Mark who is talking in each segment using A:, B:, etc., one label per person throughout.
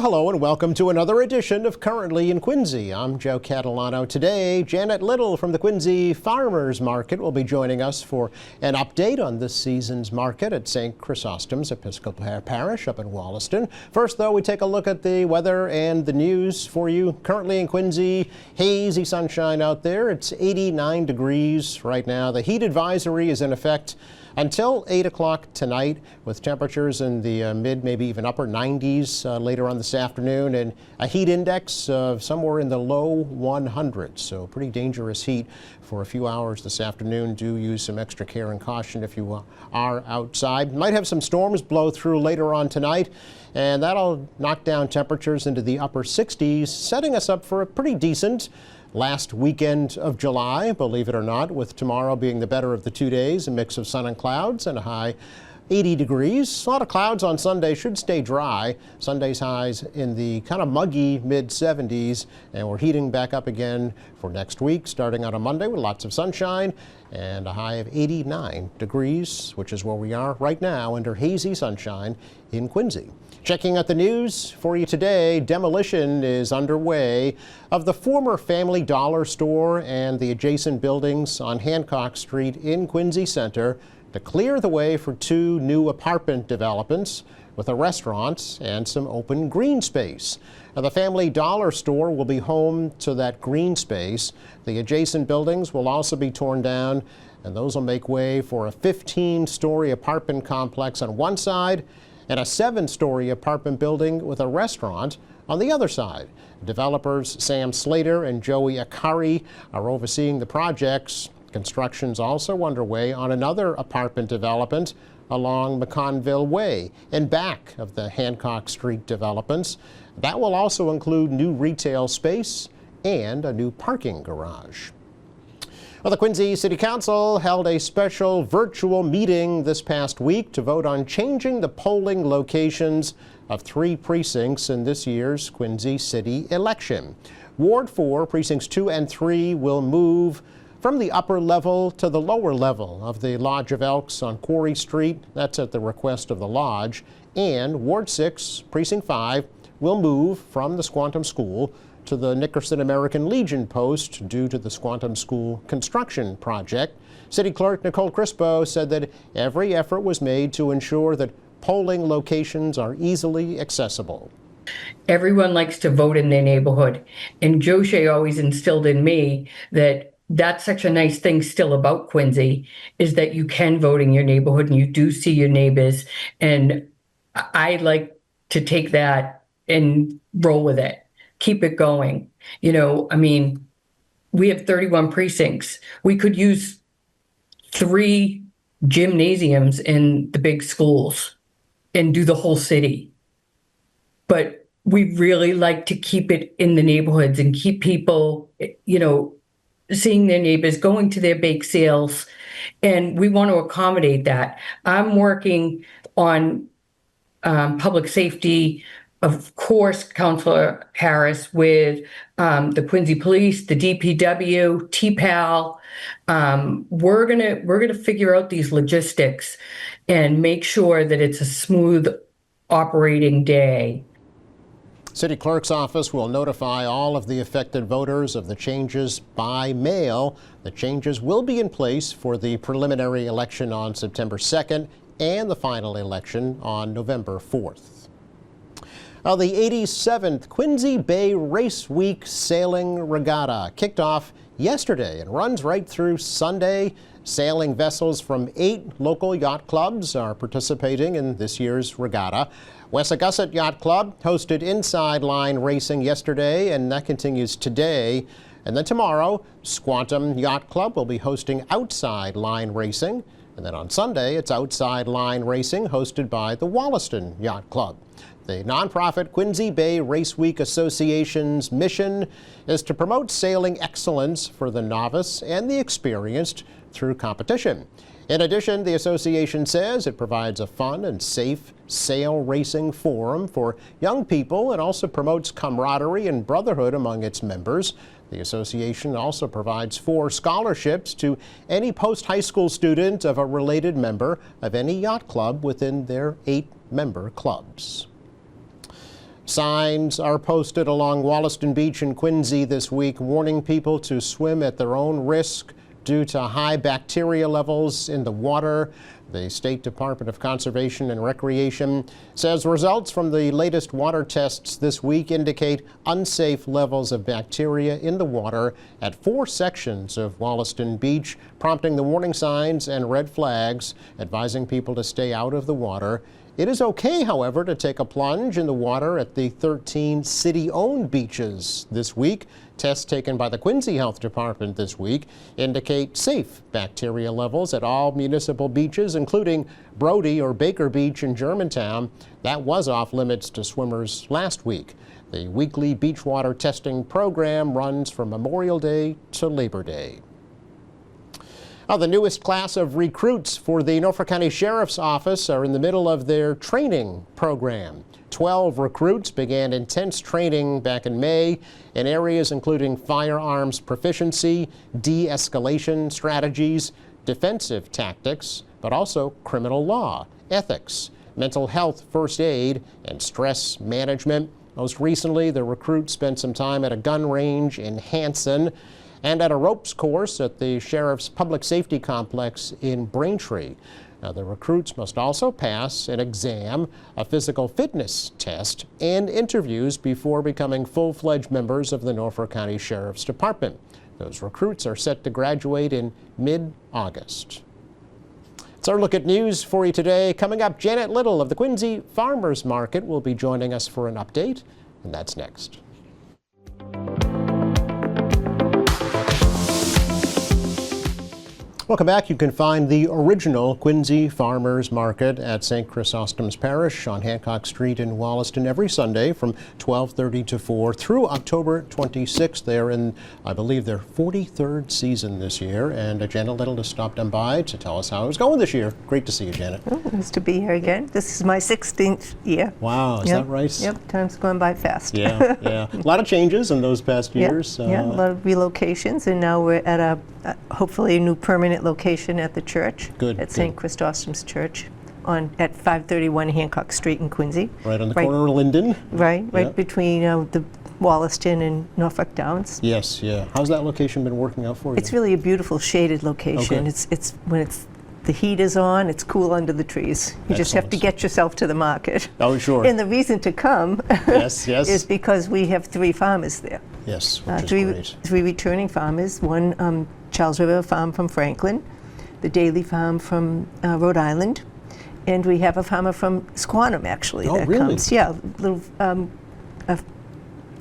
A: Hello and welcome to another edition of Currently in Quincy. I'm Joe Catalano. Today, Janet Little from the Quincy Farmers Market will be joining us for an update on this season's market at St. Chrysostom's Episcopal Parish up in Wollaston. First, though, we take a look at the weather and the news for you. Currently in Quincy, hazy sunshine out there. It's 89 degrees right now. The heat advisory is in effect until 8 o'clock tonight, with temperatures in the mid, maybe even upper 90s later on this afternoon, and a heat index of somewhere in the low 100s. So pretty dangerous heat for a few hours this afternoon. Do use some extra care and caution if you are outside. Might have some storms blow through later on tonight, and that'll knock down temperatures into the upper 60s, setting us up for a pretty decent last weekend of July, believe it or not, with tomorrow being the better of the 2 days, a mix of sun and clouds and a high 80 degrees. A lot of clouds on Sunday, should stay dry. Sunday's highs in the kind of muggy mid 70s, and we're heating back up again for next week, starting on a Monday with lots of sunshine and a high of 89 degrees, which is where we are right now under hazy sunshine in Quincy. Checking out the news for you today, demolition is underway of the former Family Dollar store and the adjacent buildings on Hancock Street in Quincy Center to clear the way for two new apartment developments with a restaurant and some open green space. Now, the Family Dollar store will be home to that green space. The adjacent buildings will also be torn down, and those will make way for a 15-story apartment complex on one side and a 7-story apartment building with a restaurant on the other side. Developers Sam Slater and Joey Akari are overseeing the projects. Construction's also underway on another apartment development along McConville Way and back of the Hancock Street developments. That will also include new retail space and a new parking garage. Well, the Quincy City Council held a special virtual meeting this past week to vote on changing the polling locations of 3 precincts in this year's Quincy City election. Ward 4, precincts 2 and 3 will move from the upper level to the lower level of the Lodge of Elks on Quarry Street. That's at the request of the Lodge. And Ward 6, Precinct 5, will move from the Squantum School to the Nickerson American Legion post due to the Squantum School construction project. City Clerk Nicole Crispo said that every effort was made to ensure that polling locations are easily accessible.
B: Everyone likes to vote in their neighborhood, and Joe Shea always instilled in me that that's such a nice thing still about Quincy, is that you can vote in your neighborhood and you do see your neighbors. And I like to take that and roll with it, keep it going. You know, I mean, we have 31 precincts. We could use 3 gymnasiums in the big schools and do the whole city. But we really like to keep it in the neighborhoods and keep people, you know, seeing their neighbors, going to their bake sales, and we want to accommodate that. I'm working on public safety, of course, Councilor Harris, with the Quincy Police, the DPW, TPAL. We're gonna figure out these logistics and make sure that it's a smooth operating day.
A: City Clerk's office will notify all of the affected voters of the changes by mail. The changes will be in place for the preliminary election on September 2nd and the final election on November 4th. The 87th Quincy Bay Race Week Sailing Regatta kicked off yesterday and runs right through Sunday. Sailing vessels from 8 local yacht clubs are participating in this year's regatta. Wessagusset Yacht Club hosted inside line racing yesterday, and that continues today. And then tomorrow, Squantum Yacht Club will be hosting outside line racing. And then on Sunday, it's outside line racing hosted by the Wollaston Yacht Club. The nonprofit Quincy Bay Race Week Association's mission is to promote sailing excellence for the novice and the experienced through competition. In addition, the association says it provides a fun and safe sail racing forum for young people and also promotes camaraderie and brotherhood among its members. The association also provides 4 scholarships to any post-high school student of a related member of any yacht club within their 8 member clubs. Signs are posted along Wollaston Beach in Quincy this week warning people to swim at their own risk due to high bacteria levels in the water. The State Department of Conservation and Recreation says results from the latest water tests this week indicate unsafe levels of bacteria in the water at 4 sections of Wollaston Beach, prompting the warning signs and red flags advising people to stay out of the water. It is okay, however, to take a plunge in the water at the 13 city-owned beaches this week. Tests taken by the Quincy Health Department this week indicate safe bacteria levels at all municipal beaches, including Brody or Baker Beach in Germantown. That was off limits to swimmers last week. The weekly beach water testing program runs from Memorial Day to Labor Day. Now, the newest class of recruits for the Norfolk County Sheriff's Office are in the middle of their training program. 12 recruits began intense training back in May in areas including firearms proficiency, de-escalation strategies, defensive tactics, but also criminal law, ethics, mental health first aid, and stress management. Most recently, the recruits spent some time at a gun range in Hanson and at a ropes course at the Sheriff's Public Safety Complex in Braintree. Now, the recruits must also pass an exam, a physical fitness test, and interviews before becoming full-fledged members of the Norfolk County Sheriff's Department. Those recruits are set to graduate in mid-August. It's our look at news for you today. Coming up, Janet Little of the Quincy Farmers Market will be joining us for an update, and that's next. Welcome back. You can find the original Quincy Farmers Market at St. Chrysostom's Parish on Hancock Street in Wollaston every Sunday from 12:30 to 4 through October 26th. They're in, I believe, their 43rd season this year. And Janet Little has stopped on by to tell us how it was going this year. Great to see you, Janet.
C: Oh, nice to be here again. This is my 16th year.
A: Wow, is that right?
C: Yep, time's going by fast.
A: Yeah, yeah. A lot of changes in those past years.
C: Yeah, a lot of relocations, and now we're at hopefully a new permanent location at the church.
A: Good,
C: at St. Chrysostom's Church at 531 Hancock Street in Quincy.
A: Right on the corner of Linden.
C: Right
A: Yeah.
C: between the Wollaston and Norfolk Downs.
A: Yes, yeah. How's that location been working out for you?
C: It's really a beautiful shaded location.
A: Okay.
C: It's when the heat is on, it's cool under the trees. You just have to
A: Excellent.
C: get yourself to the market.
A: Oh, sure.
C: And the reason to come
A: Yes, yes.
C: is because we have 3 farmers there.
A: Yes, which is great.
C: Three returning farmers. One, Charles River Farm from Franklin, the Daly Farm from Rhode Island, and we have a farmer from Squantum actually
A: Oh,
C: that
A: really?
C: comes. Yeah, little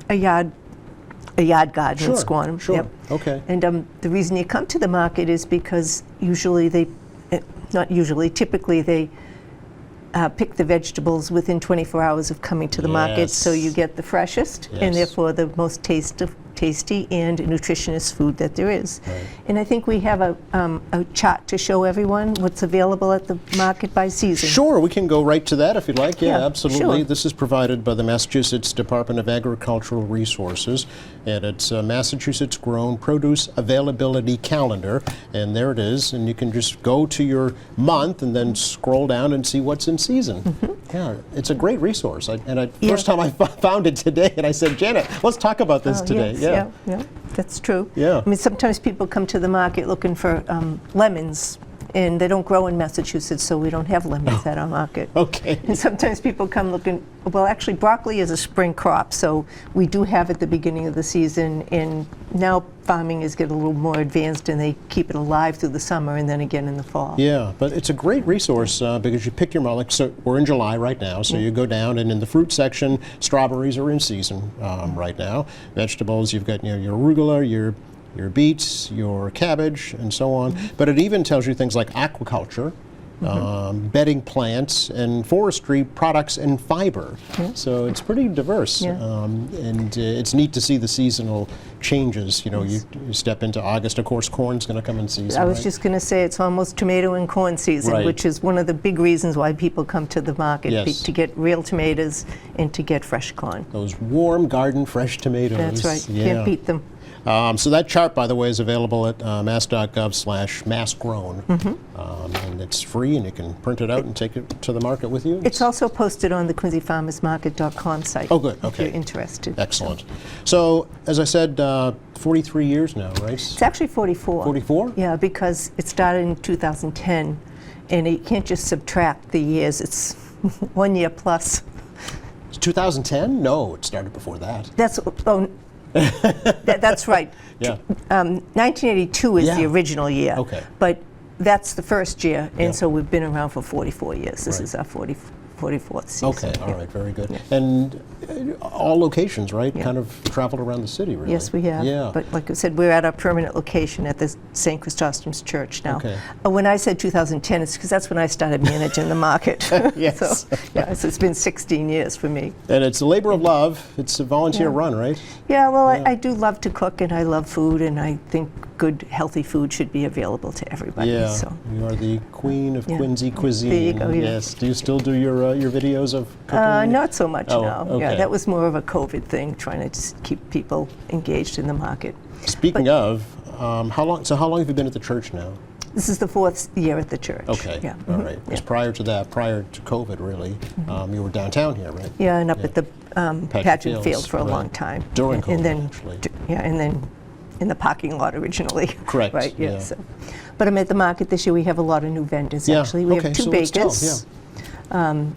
C: a yard garden in Squantum.
A: Sure.
C: Yep.
A: Okay.
C: And the reason you come to the market is because typically they pick the vegetables within 24 hours of coming to the market, so you get the freshest and
A: Yes.
C: therefore the most tasty and nutritious food that there is.
A: Right.
C: And I think we have a chart to show everyone what's available at the market by season.
A: Sure, we can go right to that if you'd like. Yeah,
C: Yeah,
A: absolutely.
C: sure.
A: This is provided by the Massachusetts Department of Agricultural Resources, and it's a Massachusetts Grown Produce Availability Calendar, and there it is. And you can just go to your month and then scroll down and see what's in season. Yeah, it's a great resource. First time I found it today, and I said, Janet, let's talk about this today.
C: Yes, yeah, that's true.
A: Yeah.
C: I mean, sometimes people come to the market looking for lemons, and they don't grow in Massachusetts, so we don't have lemons at our market.
A: Okay.
C: And sometimes people come looking, well, actually, broccoli is a spring crop, so we do have at the beginning of the season, and now farming is getting a little more advanced, and they keep it alive through the summer and then again in the fall.
A: Yeah, but it's a great resource because you pick your month. Like, so we're in July right now, so you go down, and in the fruit section, strawberries are in season right now. Vegetables, you've got your arugula, your beets, your cabbage, and so on. But it even tells you things like aquaculture, bedding plants, and forestry products and fiber. So it's pretty diverse. And it's neat to see the seasonal changes. You step into August, of course, corn's going to come in season.
C: I was
A: right?
C: just going to say it's almost tomato and corn season,
A: Right.
C: which is one of the big reasons why people come to the market,
A: Yes.
C: to get real tomatoes and to get fresh corn.
A: Those warm garden fresh tomatoes.
C: That's right.
A: Yeah.
C: Can't beat them.
A: So that chart, by the way, is available at mass.gov/massgrown. And it's free, and you can print it out and take it to the market with you.
C: It's also posted on the QuincyFarmersMarket.com site.
A: Oh, good.
C: If
A: Okay.
C: you're interested.
A: Excellent. So, as I said, 43 years now, right?
C: It's actually 44.
A: 44?
C: Yeah, because it started in 2010, and you can't just subtract the years. It's 1 year plus.
A: 2010? No, it started before that.
C: That's that's right.
A: Yeah.
C: 1982 is
A: Yeah.
C: the original year.
A: Okay.
C: But that's the first year, and
A: Yeah.
C: so we've been around for 44 years. This
A: Right.
C: is our 44th season.
A: Okay, all
C: Yeah.
A: right, very good. And all locations, right?
C: Yeah.
A: Kind of traveled around the city, really.
C: Yes, we have.
A: Yeah.
C: But like I said, we're at our permanent location at the St. Chrysostom's Church now.
A: Okay.
C: When I said 2010, it's because that's when I started managing the market.
A: Yes.
C: So, yeah, so it's been 16 years for me.
A: And it's a labor of love. It's a volunteer
C: Yeah.
A: run, right?
C: Yeah, well,
A: Yeah.
C: I do love to cook, and I love food, and I think good, healthy food should be available to everybody.
A: Yeah.
C: So.
A: You are the queen of
C: Yeah.
A: Quincy cuisine.
C: There you go, yeah.
A: Yes. Do you still do your videos of cooking?
C: Not so much
A: Oh,
C: now.
A: okay.
C: Yeah, that was more of a COVID thing, trying to just keep people engaged in the market.
A: Speaking of, how long have you been at the church now?
C: This is the 4th year at the church.
A: Okay.
C: Yeah.
A: All
C: mhm,
A: right.
C: yeah.
A: Because prior to that, prior to COVID, really, you were downtown here, right?
C: Yeah, and up
A: Yeah.
C: at the Pageant
A: Fields,
C: Field for a
A: right.
C: long time.
A: During
C: and
A: COVID,
C: then,
A: actually.
C: Yeah, and then in the parking lot originally.
A: Correct,
C: Right.
A: yeah.
C: So. But I'm at the market this year. We have a lot of new vendors.
A: Yeah,
C: Actually, we
A: okay,
C: have two
A: so let's tell,
C: bakers.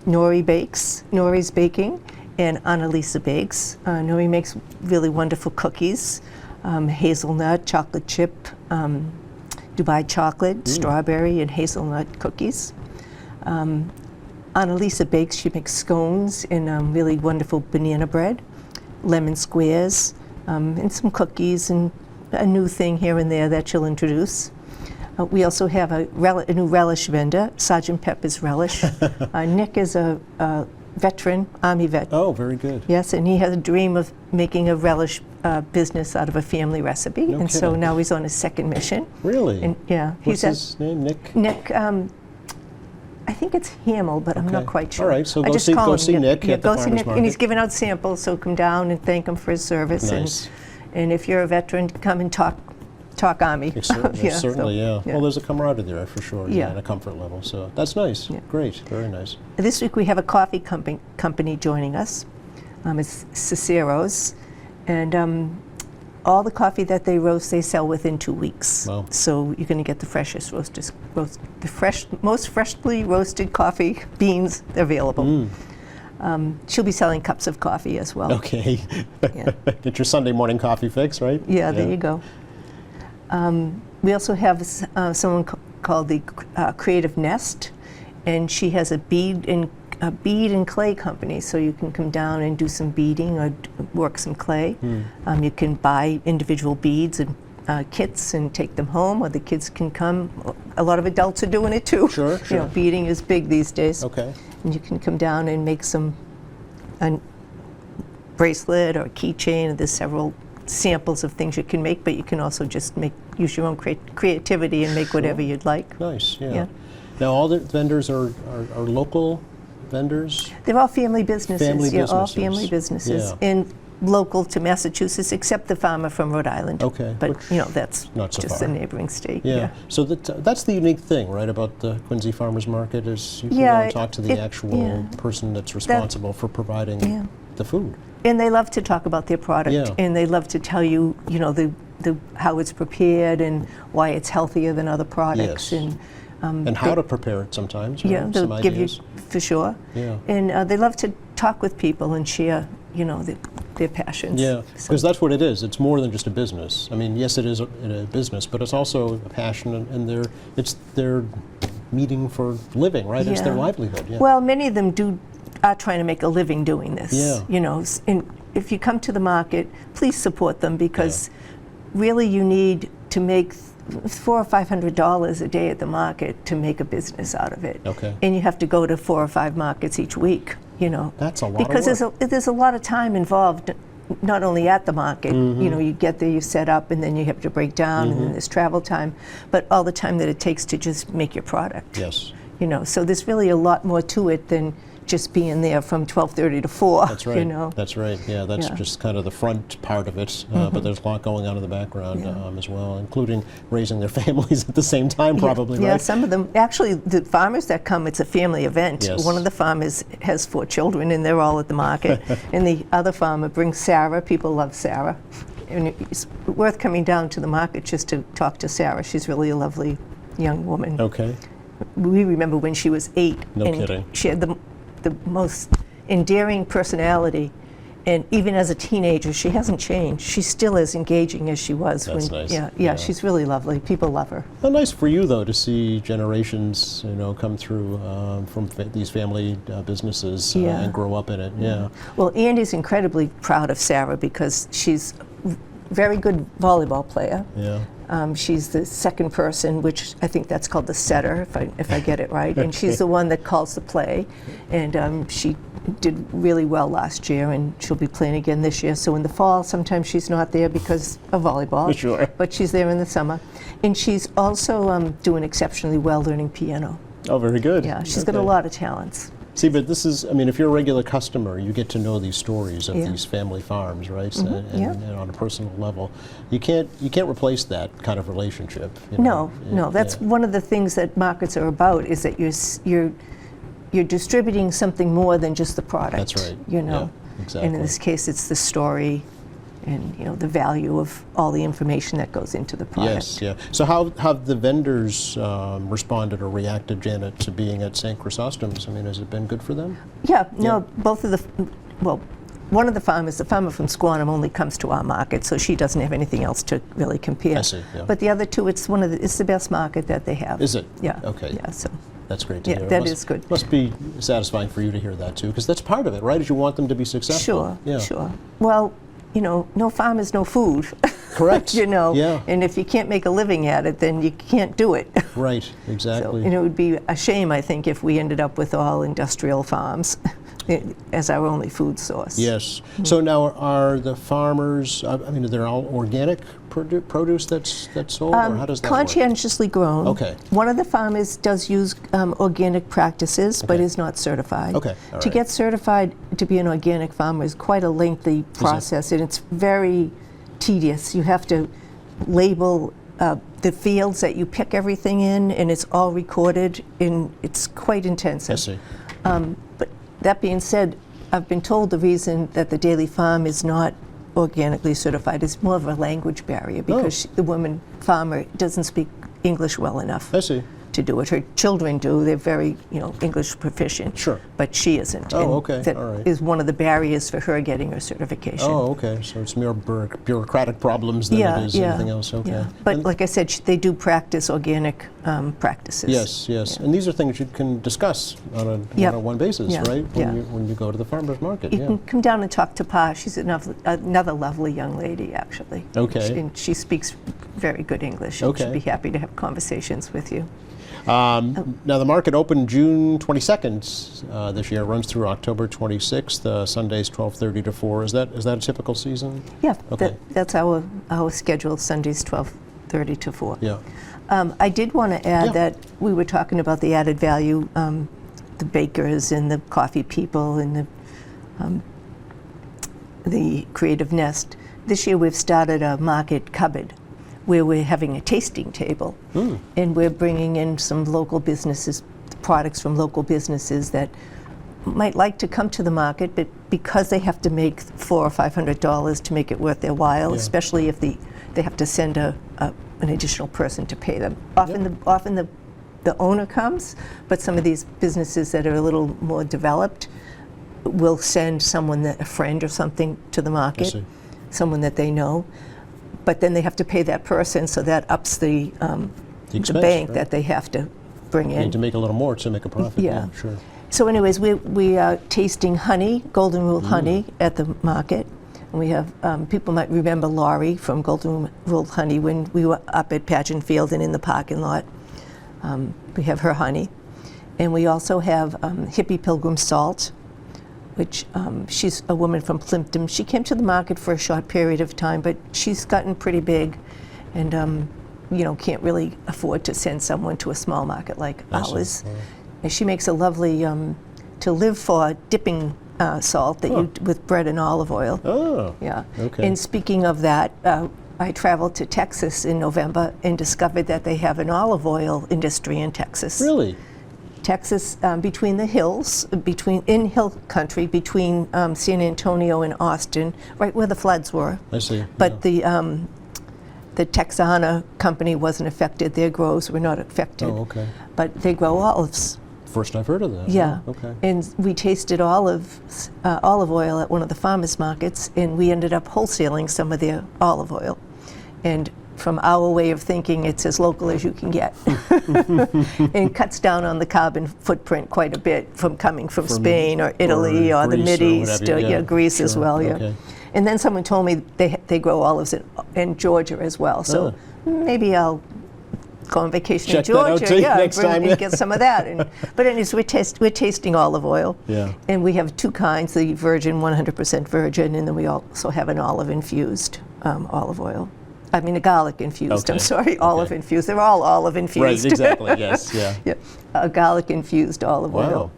C: Nori bakes. Nori's baking, and Annalisa bakes. Nori makes really wonderful cookies, hazelnut, chocolate chip, Dubai chocolate, strawberry, and hazelnut cookies. Annalisa bakes. She makes scones and really wonderful banana bread, lemon squares, and some cookies, and a new thing here and there that she'll introduce. We also have a new relish vendor, Sergeant Pepper's Relish. Nick is a veteran, Army vet.
A: Oh, very good.
C: Yes, and he has a dream of making a relish business out of a family recipe,
A: No
C: and so
A: kidding.
C: now he's on his second mission.
A: Really?
C: And yeah,
A: What's
C: he's at
A: his name? Nick?
C: Nick. I think it's Hamill, but I'm not
A: Okay.
C: quite sure.
A: All right, so
C: I
A: go
C: just
A: see-
C: call
A: go
C: him,
A: see
C: yeah,
A: Nick
C: yeah,
A: at the
C: go see
A: farmer's
C: Nick, and he's
A: market.
C: giving out samples, so come down and thank him for his service.
A: Nice.
C: And if you're a veteran, come and talk Army.
A: Certainly,
C: so,
A: certainly, yeah.
C: yeah.
A: Well, there's a camaraderie there for sure,
C: Yeah.
A: and a comfort level. So that's nice.
C: Yeah.
A: Great, very nice.
C: This week we have a coffee company joining us. It's Cicero's, and all the coffee that they roast, they sell within 2 weeks.
A: Wow.
C: So you're going to get the freshest most freshly roasted coffee beans available. She'll be selling cups of coffee as well.
A: Okay.
C: Yeah.
A: Get your Sunday morning coffee fix, right?
C: Yeah, there you go. We also have someone called the Creative Nest, and she has a bead and clay company. So you can come down and do some beading or work some clay. You can buy individual beads and kits and take them home, or the kids can come. A lot of adults are doing it too.
A: Sure,
C: You
A: sure.
C: know, beading is big these days.
A: Okay.
C: And you can come down and make a bracelet or a keychain. There's several samples of things you can make, but you can also just use your own creativity and make whatever you'd like.
A: Nice, yeah.
C: Yeah.
A: Now, all the vendors are local vendors?
C: They're all family businesses.
A: Family
C: yeah, all
A: businesses.
C: family businesses.
A: Yeah.
C: And local to Massachusetts, except the farmer from Rhode Island.
A: Okay,
C: But,
A: which-
C: you know, that's
A: Not so
C: just
A: far.
C: a neighboring state.
A: Yeah. So that's the unique thing, right, about the Quincy Farmers Market is you can go
C: Yeah,
A: and talk to the
C: it-
A: actual
C: yeah.
A: person that's responsible for providing
C: Yeah.
A: the food.
C: And they love to talk about their product,
A: Yeah.
C: and they love to tell you, you know, the how it's prepared and why it's healthier than other products.
A: Yes. And how to prepare it sometimes, right?
C: Yeah,
A: Some
C: they'll give you
A: ideas.
C: for sure.
A: Yeah.
C: And they love to talk with people and share, you know, their passions.
A: Yeah,
C: So-
A: because that's what it is. It's more than just a business. I mean, yes, it is a business, but it's also a passion, and it's their meeting for living, right? It's their
C: Yeah.
A: livelihood. Yeah.
C: Well, many of them are trying to make a living doing this.
A: Yeah.
C: You know, and if you come to the market, please support them, because really you need to make $400 or $500 a day at the market to make a business out of it.
A: Okay.
C: And you have to go to 4 or 5 markets each week. You know,
A: That's a lot of
C: because
A: work.
C: there's a lot of time involved. Not only at the market,
A: Mm-hmm.
C: you know, you get there, you set up, and then you have to break down, and then there's travel time, but all the time that it takes to just make your product.
A: Yes.
C: You know, so there's really a lot more to it than just being there from 12:30 to 4.
A: That's right.
C: You know.
A: That's right. Yeah, that's
C: Yeah.
A: just kind of the front part of it, but there's a lot going on in the background as well, including raising their families at the same time, probably,
C: Yeah,
A: right?
C: some of them, actually, the farmers that come, it's a family event.
A: Yes.
C: One of the farmers has 4 children, and they're all at the market. And the other farmer brings Sarah. People love Sarah. And it's worth coming down to the market just to talk to Sarah. She's really a lovely young woman.
A: Okay.
C: We remember when she was 8.
A: No
C: and
A: kidding.
C: She had the most endearing personality. And even as a teenager, she hasn't changed. She's still as engaging as she was.
A: That's
C: when,
A: nice.
C: Yeah,
A: Yeah.
C: she's really lovely. People love her.
A: Well, nice for you, though, to see generations, come through from these family businesses
C: Yeah.
A: and grow up in it. Yeah.
C: Well, Andy's incredibly proud of Sarah because she's a very good volleyball player.
A: Yeah.
C: She's the second person, which I think that's called the setter, if I get it right. And she's the one that calls the play. And she did really well last year, and she'll be playing again this year. So in the fall, sometimes she's not there because of volleyball.
A: Sure.
C: But she's there in the summer. And she's also doing exceptionally well learning piano.
A: Oh, very good.
C: Yeah, she's got a
A: Okay.
C: lot of talents.
A: See, but this is, if you're a regular customer, you get to know these stories of
C: Yeah.
A: these family farms, right?
C: yeah.
A: And on a personal level. You can't replace that kind of relationship. you know.
C: No. That's
A: Yeah.
C: one of the things that markets are about, is that you're distributing something more than just the product.
A: That's right.
C: You know.
A: Yeah, exactly.
C: And in this case, it's the story, and the value of all the information that goes into the product.
A: Yes, yeah. So how have the vendors responded or reacted, Janet, to being at St. Chrysostom's? Has it been good for them?
C: Yeah.
A: Yeah.
C: No. Both of one of the farmer from Squantum, only comes to our market, so she doesn't have anything else to really compare.
A: I see, yeah.
C: But the other two, it's the best market that they have.
A: Is it?
C: Yeah.
A: Okay.
C: Yeah. So.
A: That's great to
C: Yeah,
A: hear.
C: that
A: Must-
C: is good.
A: Must be satisfying for you to hear that, too, because that's part of it, right? Is you want them to be successful.
C: Sure,
A: Yeah.
C: sure. Well, no farm is no food.
A: Correct. Yeah.
C: And if you can't make a living at it, then you can't do it.
A: Right,
C: So,
A: exactly.
C: it would be a shame, I think, if we ended up with all industrial farms as our only food source.
A: Yes. So now are the farmers, they're all organic produce that's sold, or how does that work?
C: Conscientiously grown.
A: Okay.
C: One of the farmers does use organic practices, but
A: Okay.
C: is not certified.
A: Okay, all
C: To
A: right.
C: get certified to be an organic farmer is quite a lengthy process, and it's very tedious. You have to label the fields that you pick everything in, and it's all recorded, and it's quite intensive.
A: I see.
C: But that being said, I've been told the reason that the Daily Farm is not organically certified is more of a language barrier, because the woman farmer doesn't speak English well enough
A: I see.
C: to do it. Her children do. They're very, English proficient.
A: Sure.
C: But she isn't.
A: Oh,
C: and
A: okay.
C: That
A: All right.
C: is one of the barriers for her getting her certification.
A: Oh, okay. So it's more bureaucratic problems than it is anything else. Okay.
C: Yeah. But
A: And-
C: like I said, they do practice organic practices.
A: Yes, yes. And these are things you can discuss on a
C: Yep.
A: one-on-one basis,
C: Yeah,
A: right?
C: yeah.
A: When you go to the farmer's market,
C: You
A: yeah.
C: can come down and talk to Pa. She's another lovely young lady, actually.
A: Okay.
C: And she speaks very good English.
A: Okay.
C: She'd be happy to have conversations with you.
A: Now, the market opened June 22nd this year, runs through October 26th, Sundays 12:30 to 4. Is that a typical season?
C: Yeah,
A: Okay.
C: that's our schedule, Sundays 12:30 to 4.
A: Yeah.
C: I did want to add
A: Yeah.
C: that we were talking about the added value, the bakers and the coffee people and the Creative Nest. This year we've started a market cupboard where we're having a tasting table, and we're bringing in some local businesses, products from local businesses that might like to come to the market, but because they have to make $400 or $500 to make it worth their while,
A: Yeah.
C: especially if they have to send an additional person to pay them. Often the owner comes, but some of these businesses that are a little more developed will send a friend or something to the market,
A: see.
C: someone that they know. But then they have to pay that person, so that ups the
A: expense,
C: bank
A: right?
C: that they have to bring
A: You
C: in.
A: need to make a little more to make a profit.
C: Yeah.
A: Sure.
C: So anyways, we are tasting honey, Golden Rule honey, at the market. And we have, people might remember Laurie from Golden Rule Honey when we were up at Pageant Field and in the parking lot. We have her honey. And we also have Hippie Pilgrim Salt, which she's a woman from Plimpton. She came to the market for a short period of time, but she's gotten pretty big and can't really afford to send someone to a small market like
A: I see.
C: ours.
A: All right.
C: And she makes a lovely to live for dipping salt that you with bread and olive oil.
A: Oh,
C: Yeah.
A: okay.
C: And speaking of that, I traveled to Texas in November and discovered that they have an olive oil industry in Texas.
A: Really?
C: Texas, between the hills, in hill country, between San Antonio and Austin, right where the floods were.
A: I see.
C: But the Texana company wasn't affected. Their groves were not affected.
A: Oh, okay.
C: But they grow olives.
A: First I've heard of that.
C: Yeah.
A: Oh, okay.
C: And we tasted olive oil at one of the farmers markets, and we ended up wholesaling some of their olive oil. And from our way of thinking, it's as local as you can get. And cuts down on the carbon footprint quite a bit from coming from Spain or Italy or the
A: Greece or
C: Mideast,
A: whatever, yeah,
C: Greece as
A: sure,
C: well, yeah.
A: okay.
C: And then someone told me they grow olives in Georgia as well. So maybe I'll go on vacation
A: Check
C: in
A: that out
C: Georgia,
A: too next time, yeah.
C: and get some of that. But anyways, we're tasting olive oil,
A: Yeah.
C: and we have two kinds: the virgin, 100% virgin, and then we also have an olive infused olive oil. I mean, a garlic infused.
A: Okay.
C: I'm sorry, olive infused. They're all olive infused.
A: Right, exactly, yes, yeah.
C: Yeah, a garlic infused olive
A: Wow.
C: oil,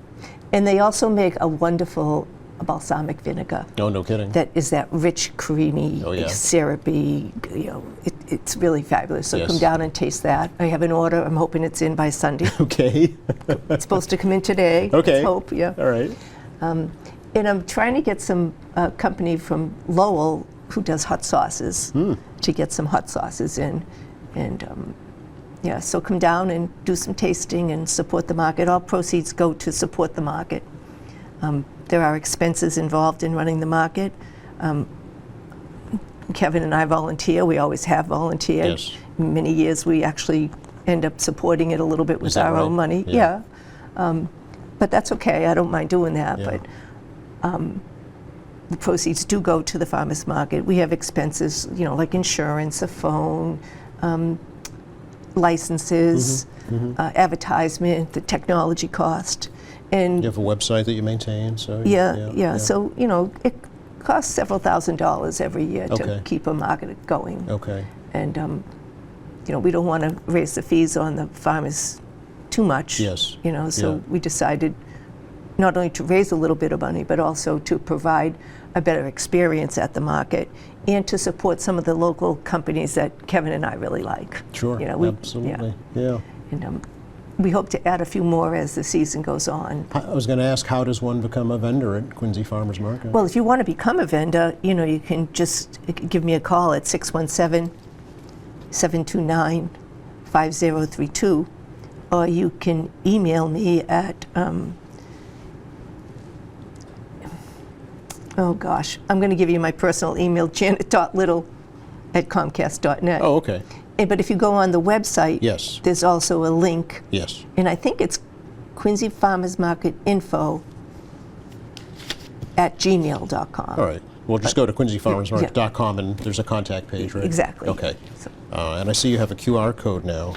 C: and they also make a wonderful balsamic vinegar.
A: Oh, no kidding.
C: That is that rich, creamy,
A: Oh, yeah.
C: syrupy. It's really fabulous. So
A: Yes.
C: come down and taste that. I have an order. I'm hoping it's in by Sunday.
A: Okay.
C: It's supposed to come in today.
A: Okay.
C: Let's hope. Yeah.
A: All right.
C: And I'm trying to get some company from Lowell who does hot sauces to get some hot sauces in, and yeah. So come down and do some tasting and support the market. All proceeds go to support the market. There are expenses involved in running the market. Kevin and I volunteer. We always have volunteered.
A: Yes.
C: Many years we actually end up supporting it a little bit with
A: that
C: our own
A: right?
C: money.
A: Yeah.
C: But that's okay. I don't mind doing that.
A: Yeah.
C: But the proceeds do go to the farmers market. We have expenses, like insurance, a phone, licenses, advertisement, the technology cost. And
A: You have a website that you maintain, so
C: yeah. So, it costs several $1,000s every year to
A: Okay.
C: keep a market going.
A: Okay.
C: And, we don't want to raise the fees on the farmers too much.
A: Yes.
C: So
A: Yeah.
C: we decided not only to raise a little bit of money, but also to provide a better experience at the market and to support some of the local companies that Kevin and I really like.
A: Sure. Absolutely. Yeah.
C: And we hope to add a few more as the season goes on.
A: I was going to ask, how does one become a vendor at Quincy Farmers Market?
C: Well, if you want to become a vendor, you can just give me a call at 617-729-5032, or you can email me at, oh gosh, I'm going to give you my personal email, janet.little@comcast.net.
A: Oh, okay.
C: But if you go on the website,
A: Yes.
C: there's also a link,
A: Yes.
C: and I think it's Quincy Farmers Market Info @gmail.com.
A: All right. We'll just go to quincyfarmersmarket.com and there's a contact page, right?
C: Exactly.
A: Okay.
C: So-
A: And I see you have a QR code now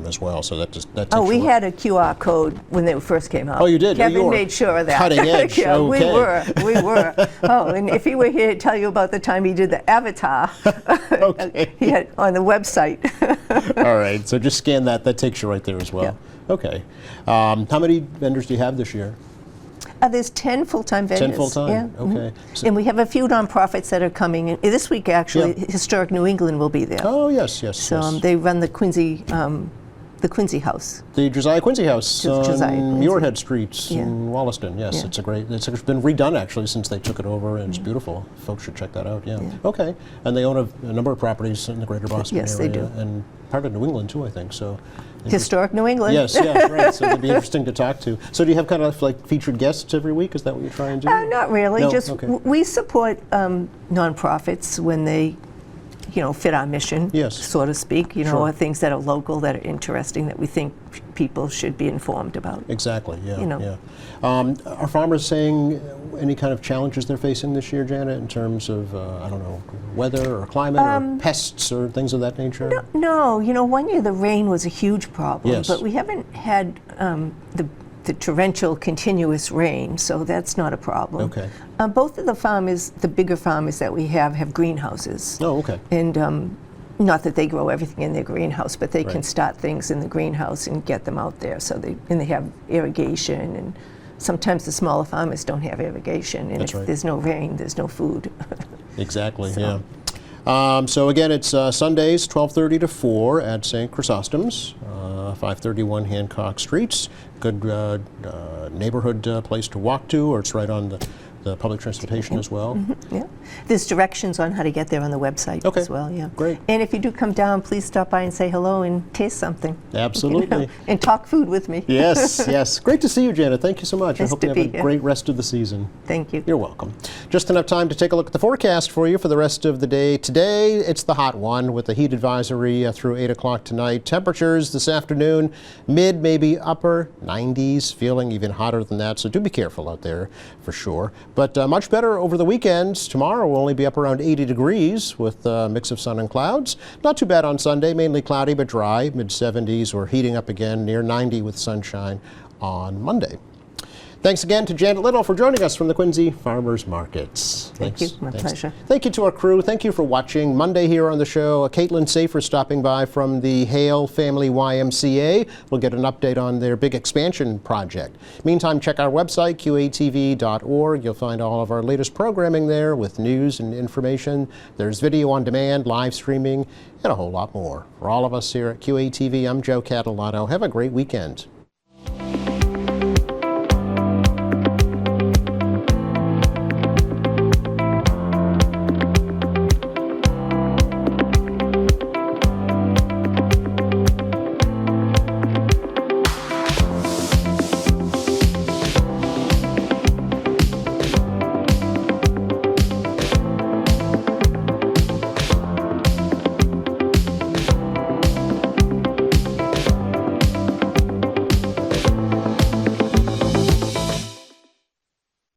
A: as well, so that takes
C: Oh, we
A: you-
C: had a QR code when they first came out.
A: Oh, you did? Oh,
C: Kevin
A: you were
C: made sure of that.
A: cutting edge.
C: Yeah,
A: Okay.
C: we were. Oh, and if he were here to tell you about the time he did the avatar,
A: Okay.
C: he had on the website.
A: All right. So just scan that. That takes you right there as well.
C: Yeah.
A: Okay. How many vendors do you have this year?
C: There's 10 full-time vendors.
A: 10 full-time?
C: Yeah.
A: Okay. So-
C: And we have a few nonprofits that are coming in. This week, actually,
A: Yeah.
C: Historic New England will be there.
A: Oh, yes, yes,
C: So
A: yes.
C: they run the Quincy House.
A: The Josiah Quincy House
C: Josiah
A: on
C: Quincy.
A: Muirhead Street
C: Yeah.
A: in Wollaston. Yes,
C: Yeah.
A: it's been redone actually since they took it over, and it's beautiful. Folks should check that out. Yeah. Okay. And they own a number of properties in the greater Boston
C: Yes, they
A: area,
C: do.
A: and part of New England too, I think. So.
C: Historic New England.
A: Yes, yes, right. So it'd be interesting to talk to. So do you have kind of like featured guests every week? Is that what you try and do?
C: Not really.
A: No?
C: Just
A: Okay.
C: we support nonprofits when they, fit our mission,
A: Yes.
C: so to speak.
A: Sure.
C: Or things that are local, that are interesting, that we think people should be informed about.
A: Exactly. Yeah.
C: You know.
A: Yeah. Are farmers saying any kind of challenges they're facing this year, Janet, in terms of I don't know, weather or climate or pests or things of that nature?
C: No, 1 year the rain was a huge problem,
A: Yes.
C: but we haven't had the torrential continuous rain, so that's not a problem.
A: Okay.
C: Both of the farmers, the bigger farmers that we have greenhouses.
A: Oh, okay.
C: And not that they grow everything in their greenhouse, but they can
A: Right.
C: start things in the greenhouse and get them out there. So they have irrigation and sometimes the smaller farmers don't have irrigation, and
A: That's
C: if
A: right.
C: there's no rain, there's no food.
A: Exactly,
C: So-
A: yeah. So again, it's Sundays, 12:30 to 4 at St. Chrysostom's, 531 Hancock Street. Good neighborhood place to walk to, or it's right on the public transportation as well.
C: Yeah, there's directions on how to get there on the website
A: Okay.
C: as well. Yeah,
A: Great.
C: And if you do come down, please stop by and say hello and taste something.
A: Absolutely.
C: And talk food with me.
A: Yes, yes. Great to see you, Janet. Thank you so much. I
C: Nice
A: hope
C: to
A: you have
C: be
A: a
C: here.
A: great rest of the season.
C: Thank you.
A: You're welcome. Just enough time to take a look at the forecast for you for the rest of the day. Today, it's the hot one with the heat advisory through 8 o'clock tonight. Temperatures this afternoon, mid, maybe upper 90s, feeling even hotter than that. So do be careful out there for sure. But much better over the weekend. Tomorrow will only be up around 80 degrees with a mix of sun and clouds. Not too bad on Sunday, mainly cloudy but dry, mid 70s. We're heating up again near 90 with sunshine on Monday. Thanks again to Janet Little for joining us from the Quincy Farmers Markets.
C: Thank you. My pleasure.
A: Thank you to our crew. Thank you for watching. Monday here on the show, Caitlin Safer stopping by from the Hale Family YMCA. We'll get an update on their big expansion project. Meantime, check our website, qatv.org. You'll find all of our latest programming there with news and information. There's video on demand, live streaming, and a whole lot more. For all of us here at QATV, I'm Joe Catalano. Have a great weekend.